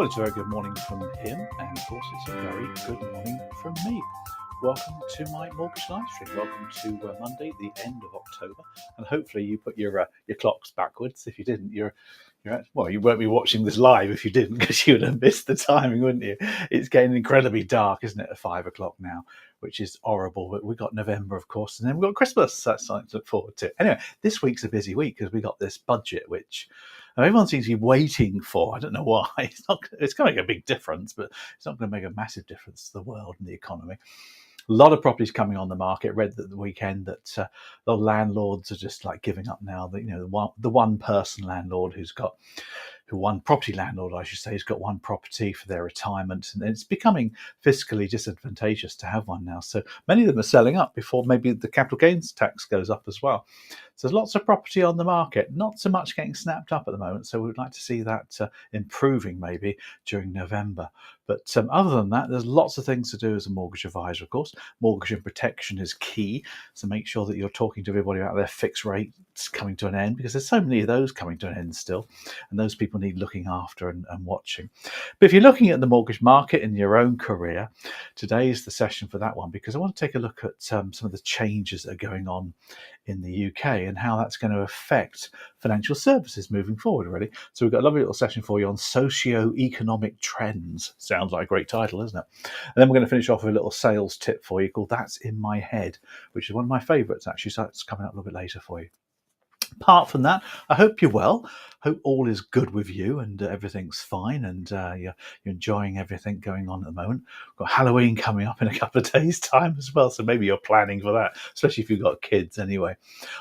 Well, it's a very good morning from him, and of course, it's a very good morning from me. Welcome to my mortgage live stream. Welcome to Monday, the end of October, and hopefully you put your clocks backwards. If you didn't, you won't be watching this live if you didn't, because you would have missed the timing, wouldn't you? It's getting incredibly dark, isn't it, at 5 o'clock now, which is horrible. But we've got November, of course, and then we've got Christmas. That's something to look forward to. Anyway, this week's a busy week because we got this budget, which everyone seems to be waiting for. I don't know why. It's going to make a big difference, but it's not going to make a massive difference to the world and the economy. A lot of properties coming on the market. Read that the weekend that a lot of landlords are just like giving up now. That the one person landlord one property landlord, I should say, has got one property for their retirement, and it's becoming fiscally disadvantageous to have one now. So many of them are selling up before maybe the capital gains tax goes up as well. So there's lots of property on the market, not so much getting snapped up at the moment. So we'd like to see that improving maybe during November. But other than that, there's lots of things to do as a mortgage advisor, of course. Mortgage and protection is key. So make sure that you're talking to everybody about their fixed rates coming to an end, because there's so many of those coming to an end still. And those people need looking after and watching. But if you're looking at the mortgage market in your own career, today is the session for that one, because I want to take a look at some of the changes that are going on in the UK and how that's going to affect financial services moving forward, really. So we've got a lovely little session for you on socioeconomic trends. Sounds like a great title, isn't it? And then we're going to finish off with a little sales tip for you called That's in My Head, which is one of my favourites, actually. So it's coming up a little bit later for you. Apart from that, I hope you're well. Hope all is good with you and everything's fine, and you're enjoying everything going on at the moment. We've got Halloween coming up in a couple of days' time as well, so maybe you're planning for that, especially if you've got kids anyway.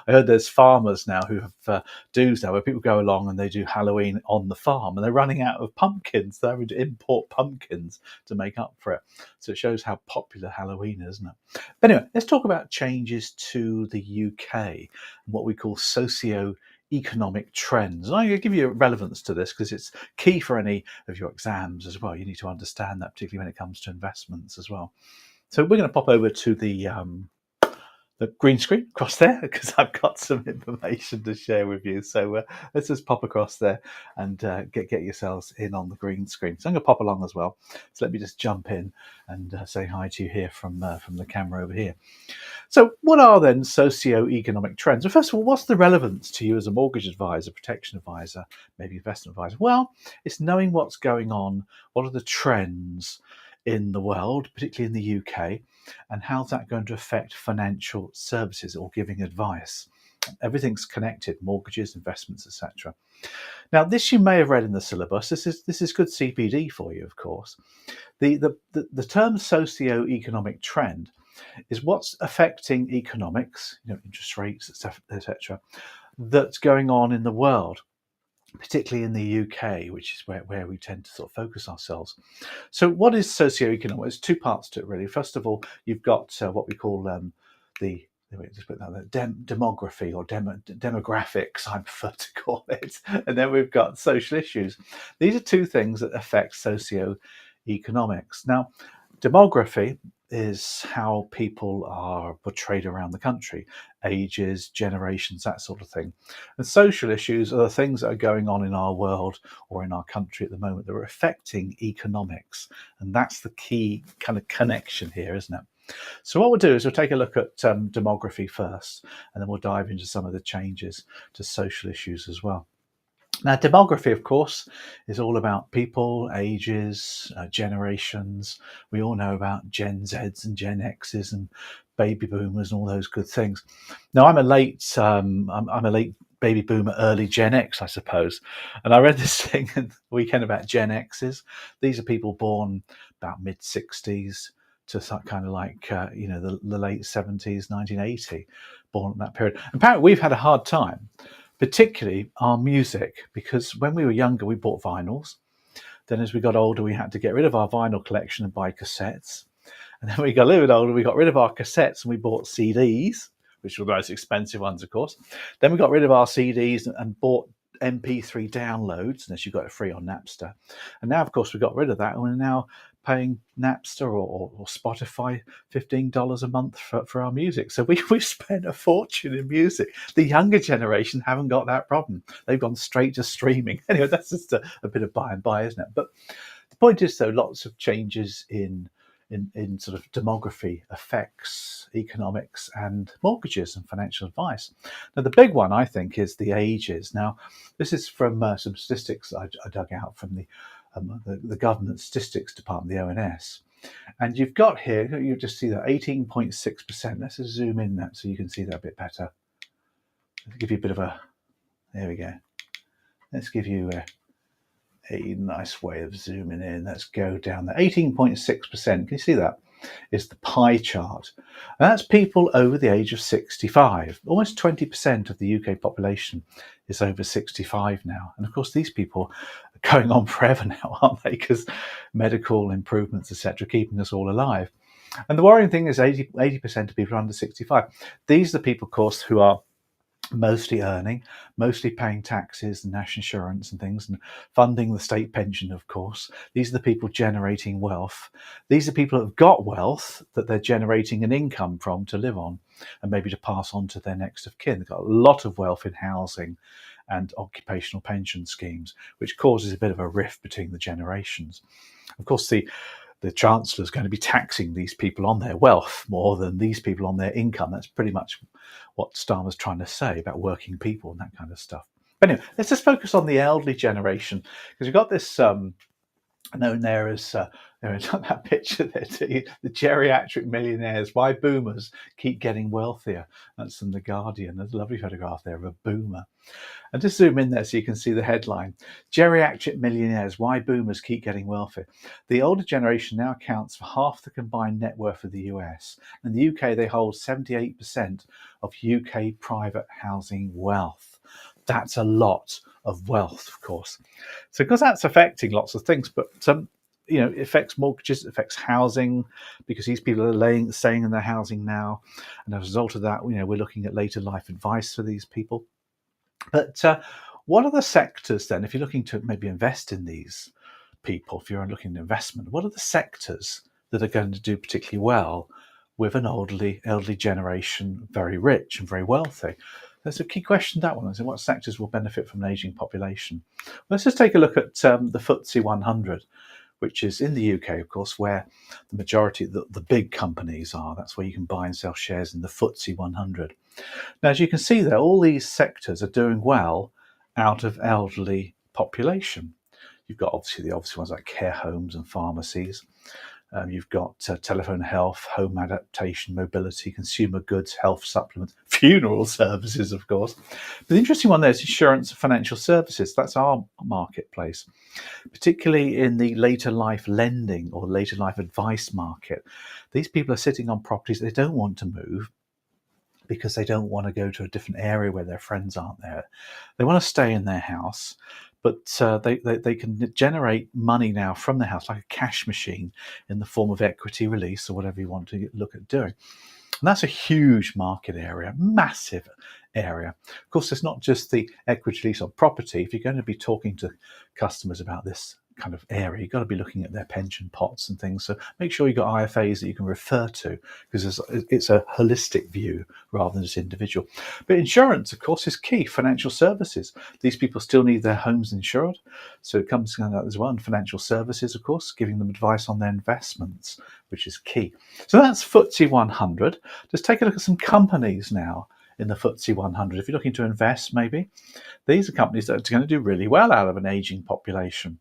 I heard there's farmers now who have do's now where people go along and they do Halloween on the farm, and they're running out of pumpkins. They're having to import pumpkins to make up for it. So it shows how popular Halloween is, isn't it? But anyway, let's talk about changes to the UK and what we call socio-economic trends. And I'm going to give you relevance to this because it's key for any of your exams as well. You need to understand that, particularly when it comes to investments as well. So we're going to pop over to the green screen across there, because I've got some information to share with you. So let's just pop across there and get yourselves in on the green screen. So I'm going to pop along as well. So let me just jump in and say hi to you here from the camera over here. So what are then socio-economic trends? Well, first of all, what's the relevance to you as a mortgage advisor, protection advisor, maybe investment advisor? Well, it's knowing what's going on, what are the trends in the world, particularly in the UK, and how's that going to affect financial services or giving advice. Everything's connected: mortgages, investments, etc. Now, this you may have read in the syllabus. This is good CPD for you, of course. The term socio-economic trend is what's affecting economics, interest rates, etc., that's going on in the world, particularly in the UK, which is where we tend to sort of focus ourselves. So what is socioeconomic? There's two parts to it, really. First of all, you've got what we call demography or demographics, I prefer to call it. And then we've got social issues. These are two things that affect socioeconomics. Now, demography is how people are portrayed around the country, ages, generations, that sort of thing. And social issues are the things that are going on in our world or in our country at the moment that are affecting economics. And that's the key kind of connection here, isn't it? So what we'll do is we'll take a look at demography first, and then we'll dive into some of the changes to social issues as well. Now, demography, of course, is all about people, ages, generations. We all know about Gen Zs and Gen Xs and baby boomers and all those good things. Now, I'm a late baby boomer, early Gen X, I suppose. And I read this thing the weekend about Gen Xs. These are people born about mid-60s to kind of like, the late 70s, 1980, born in that period. Apparently, we've had a hard time, particularly our music, because when we were younger, we bought vinyls. Then as we got older, we had to get rid of our vinyl collection and buy cassettes. And then we got a little bit older, we got rid of our cassettes and we bought CDs, which were the most expensive ones, of course. Then we got rid of our CDs and bought MP3 downloads, unless you got it free on Napster. And now, of course, we got rid of that, and we're now paying Napster or Spotify $15 a month for our music. So we've spent a fortune in music. The younger generation haven't got that problem. They've gone straight to streaming. Anyway, that's just a bit of by and by, isn't it? But the point is, though, lots of changes in sort of demography affects economics and mortgages and financial advice. Now, the big one, I think, is the ages. Now, this is from some statistics I dug out from the government statistics department, the ONS. And you've got here, you just see that 18.6%. Let's just zoom in that so you can see that a bit better. Let's give you a bit of a, there we go. Let's give you a nice way of zooming in. Let's go down there. 18.6%. Can you see that? Is the pie chart. And that's people over the age of 65. Almost 20% of the UK population is over 65 now. And of course, these people are going on forever now, aren't they? Because medical improvements, etc., keeping us all alive. And the worrying thing is 80% of people are under 65. These are the people, of course, who are mostly earning, mostly paying taxes and national insurance and things, and funding the state pension, of course. These are the people generating wealth. These are people that have got wealth that they're generating an income from to live on and maybe to pass on to their next of kin. They've got a lot of wealth in housing and occupational pension schemes, which causes a bit of a rift between the generations. Of course, the Chancellor is going to be taxing these people on their wealth more than these people on their income. That's pretty much what Starmer's trying to say about working people and that kind of stuff. But anyway, let's just focus on the elderly generation, because we've got this known there as that picture there, the geriatric millionaires. Why boomers keep getting wealthier. That's from The Guardian. There's a lovely photograph there of a boomer. And just zoom in there so you can see the headline. Geriatric millionaires, why boomers keep getting wealthier. The older generation now accounts for half the combined net worth of the US. In the UK, they hold 78% of UK private housing wealth. That's a lot of wealth, of course. So because that's affecting lots of things, but it affects mortgages, it affects housing, because these people are staying in their housing now. And as a result of that, we're looking at later life advice for these people. But what are the sectors then, if you're looking to maybe invest in these people, if you're looking at investment, what are the sectors that are going to do particularly well with an elderly generation, very rich and very wealthy? That's a key question, that one. So what sectors will benefit from an ageing population? Let's just take a look at the FTSE 100, which is in the UK, of course, where the majority of the big companies are. That's where you can buy and sell shares in the FTSE 100. Now, as you can see there, all these sectors are doing well out of elderly population. You've got obviously the obvious ones like care homes and pharmacies. You've got telephone health, home adaptation, mobility, consumer goods, health supplements, funeral services, of course. But the interesting one there is insurance and financial services. That's our marketplace, particularly in the later life lending or later life advice market. These people are sitting on properties they don't want to move because they don't want to go to a different area where their friends aren't there. They want to stay in their house, but they can generate money now from the house, like a cash machine, in the form of equity release or whatever you want to look at doing. And that's a huge market area, massive area. Of course, it's not just the equity release on property. If you're going to be talking to customers about this kind of area, you've got to be looking at their pension pots and things. So make sure you've got IFAs that you can refer to, because it's a holistic view rather than just individual. But insurance, of course, is key. Financial services. These people still need their homes insured. So it comes to that as well. And financial services, of course, giving them advice on their investments, which is key. So that's FTSE 100. Just take a look at some companies now in the FTSE 100. If you're looking to invest, maybe, these are companies that are going to do really well out of an aging population.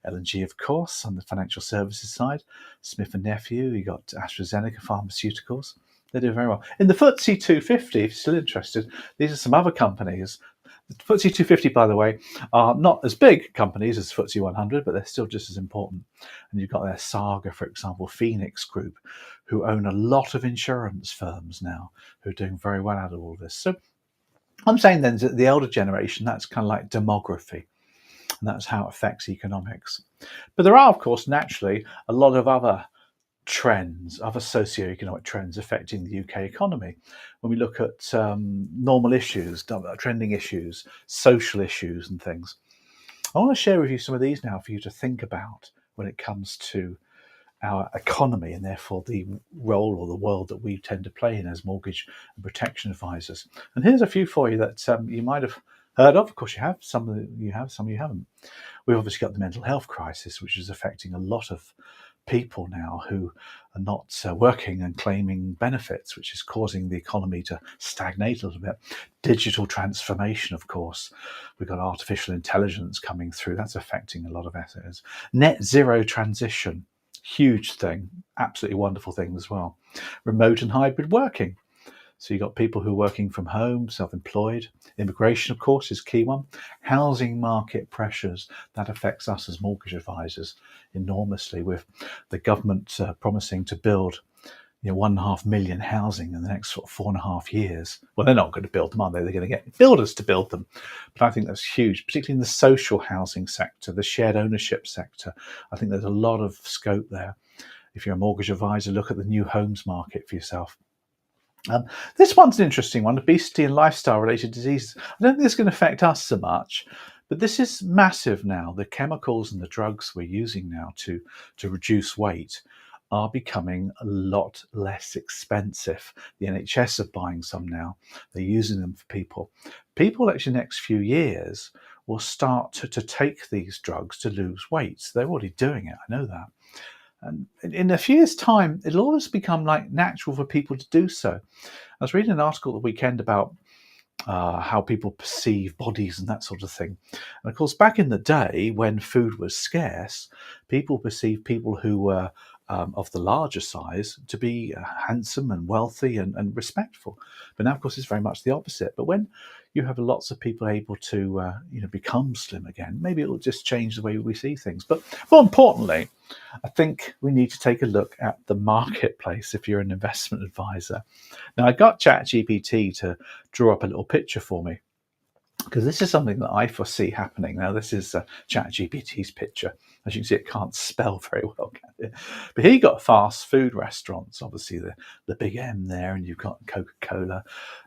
L&G, of course, on the financial services side. Smith & Nephew, you got AstraZeneca Pharmaceuticals. They do very well. In the FTSE 250, if you're still interested, these are some other companies. The FTSE 250, by the way, are not as big companies as FTSE 100, but they're still just as important. And you've got their Saga, for example, Phoenix Group, who own a lot of insurance firms now, who are doing very well out of all this. So I'm saying then that the elder generation, that's kind of like demography. And that's how it affects economics. But there are, of course, naturally, a lot of other trends, other socioeconomic trends affecting the UK economy. When we look at normal issues, trending issues, social issues and things. I want to share with you some of these now for you to think about when it comes to our economy and therefore the role or the world that we tend to play in as mortgage and protection advisors. And here's a few for you that you might have heard of. Of course, you have some you have, some you haven't. We've obviously got the mental health crisis, which is affecting a lot of people now who are not working and claiming benefits, which is causing the economy to stagnate a little bit. Digital transformation, of course. We've got artificial intelligence coming through. That's affecting a lot of assets. Net zero transition, huge thing, absolutely wonderful thing as well. Remote and hybrid working. So you've got people who are working from home, self-employed. Immigration, of course, is a key one. Housing market pressures, that affects us as mortgage advisors enormously, with the government promising to build 1.5 million housing in the next 4.5 years. Well, they're not going to build them, are they? They're going to get builders to build them. But I think that's huge, particularly in the social housing sector, the shared ownership sector. I think there's a lot of scope there. If you're a mortgage advisor, look at the new homes market for yourself. This one's an interesting one, obesity and lifestyle related diseases. I don't think this is going to affect us so much, but this is massive now. The chemicals and the drugs we're using now to reduce weight are becoming a lot less expensive. The NHS are buying some now. They're using them for people. People actually in the next few years will start to take these drugs to lose weight. So they're already doing it, I know that. And in a few years' time, it'll always become like natural for people to do so. I was reading an article the weekend about how people perceive bodies and that sort of thing. And of course, back in the day when food was scarce, people perceived people who were of the larger size to be handsome and wealthy and respectful. But now, of course, it's very much the opposite. But when you have lots of people able to become slim again, maybe it will just change the way we see things. But more importantly, I think we need to take a look at the marketplace if you're an investment advisor. Now, I got ChatGPT to draw up a little picture for me, because this is something that I foresee happening. Now, this is ChatGPT's picture. As you can see, it can't spell very well, can it? But here you've got fast food restaurants, obviously the big M there, and you've got Coca-Cola.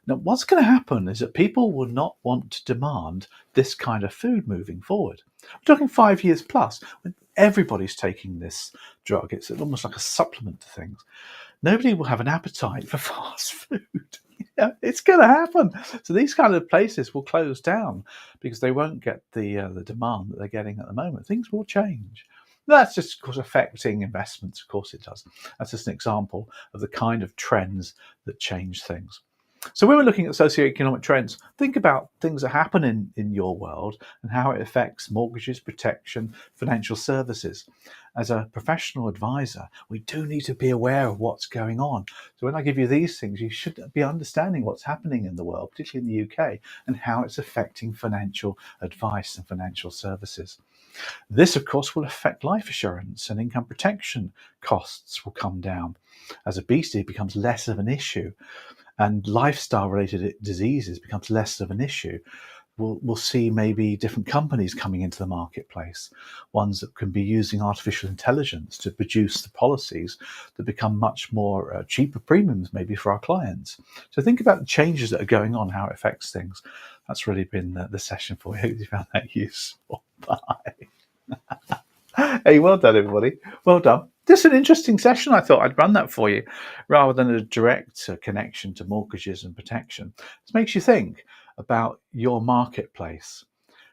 Now, what's going to happen is that people will not want to demand this kind of food moving forward. We're talking 5 years plus, when everybody's taking this drug. It's almost like a supplement to things. Nobody will have an appetite for fast food. It's going to happen. So these kind of places will close down because they won't get the demand that they're getting at the moment. Things will change. That's just, of course, affecting investments. Of course it does. That's just an example of the kind of trends that change things. So when we're looking at socioeconomic trends, think about things that happen in your world and how it affects mortgages, protection, financial services. As a professional advisor, we do need to be aware of what's going on. So when I give you these things, you should be understanding what's happening in the world, particularly in the UK, and how it's affecting financial advice and financial services. This, of course, will affect life assurance, and income protection costs will come down as obesity becomes less of an issue and lifestyle-related diseases becomes less of an issue. We'll see maybe different companies coming into the marketplace, ones that can be using artificial intelligence to produce the policies that become much more cheaper premiums maybe for our clients. So think about the changes that are going on, how it affects things. That's really been the session for you. I hope you found that useful. Bye. Hey, well done, everybody. Well done. This is an interesting session. I thought I'd run that for you rather than a direct connection to mortgages and protection. This makes you think about your marketplace,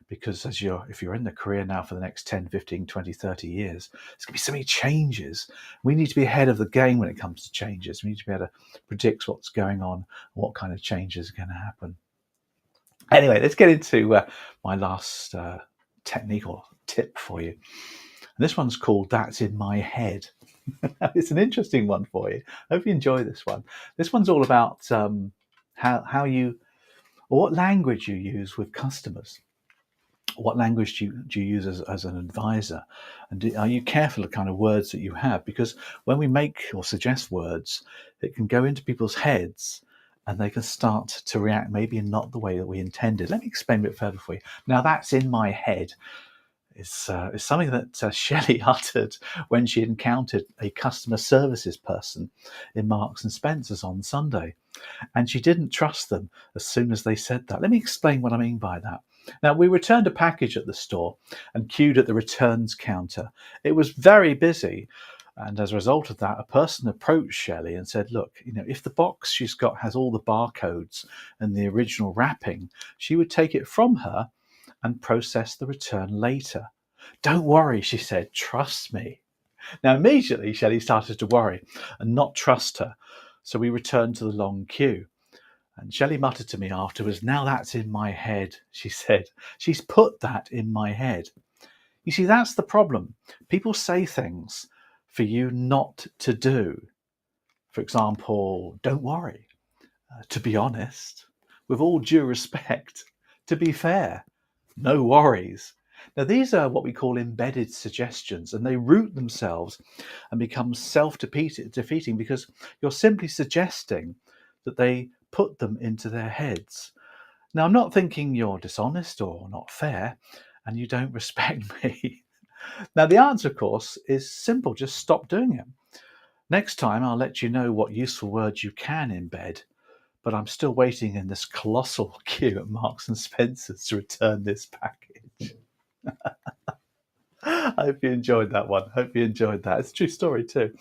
because if you're in the career now for the next 10, 15, 20, 30 years, there's going to be so many changes. We need to be ahead of the game when it comes to changes. We need to be able to predict what's going on and what kind of changes are going to happen. Anyway, let's get into my last technique or tip for you. And this one's called That's in My Head. It's an interesting one for you. I hope you enjoy this one. This one's all about what language you use with customers. What language do you use as an advisor? And are you careful of the kind of words that you have? Because when we make or suggest words, it can go into people's heads and they can start to react maybe not the way that we intended. Let me explain a bit further for you. Now, that's in my head. It's something that Shelley uttered when she encountered a customer services person in Marks and Spencer's on Sunday. And she didn't trust them as soon as they said that. Let me explain what I mean by that. Now, we returned a package at the store and queued at the returns counter. It was very busy. And as a result of that, a person approached Shelley and said, look, if the box she's got has all the barcodes and the original wrapping, she would take it from her and process the return later. Don't worry, she said, trust me. Now, immediately, Shelley started to worry and not trust her. So we returned to the long queue. And Shelley muttered to me afterwards, now that's in my head, she said. She's put that in my head. You see, that's the problem. People say things for you not to do. For example, don't worry. To be honest, with all due respect, to be fair, no worries. Now, these are what we call embedded suggestions, and they root themselves and become self-defeating because you're simply suggesting that they put them into their heads. Now, I'm not thinking you're dishonest or not fair, and you don't respect me. Now, the answer, of course, is simple. Just stop doing it. Next time, I'll let you know what useful words you can embed, but I'm still waiting in this colossal queue at Marks and Spencer's to return this package. I hope you enjoyed that one. Hope you enjoyed that. It's a true story too.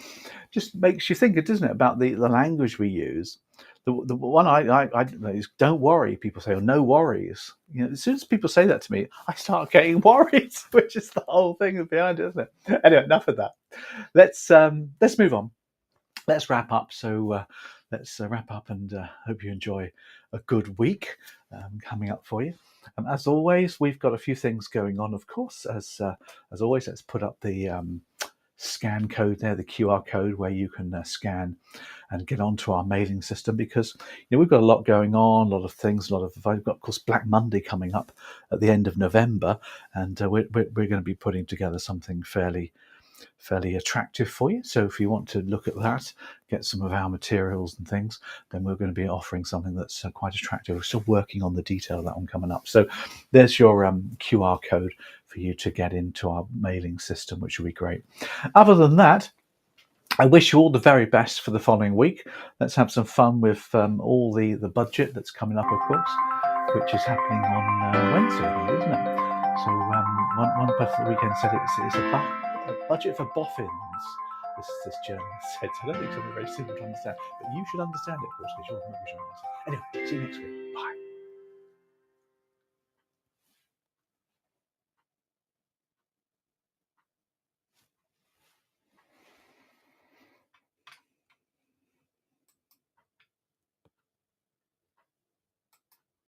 Just makes you think, doesn't it, about the language we use. The one I know is don't worry. People say, oh, no worries. As soon as people say that to me, I start getting worried, which is the whole thing behind it, isn't it? Anyway, enough of that. Let's move on. Let's wrap up. So let's wrap up and hope you enjoy a good week coming up for you. As always, we've got a few things going on, of course. As always, let's put up the scan code there, the QR code where you can scan and get onto our mailing system, because we've got a lot going on, a lot of things, we've got, of course, Black Monday coming up at the end of November, and we're going to be putting together something fairly attractive for you. So if you want to look at that, get some of our materials and things, then we're going to be offering something that's quite attractive. We're still working on the detail of that one coming up. So there's your QR code for you to get into our mailing system, which will be great. Other than that, I wish you all the very best for the following week. Let's have some fun with all the budget that's coming up, of course, which is happening on Wednesday, I think, isn't it? So one person at the weekend said it's a budget for boffins, this journalist said. So I don't think it's something very simple to understand, but you should understand it, of course, because you're a mortgage analyst. Anyway, see you next week.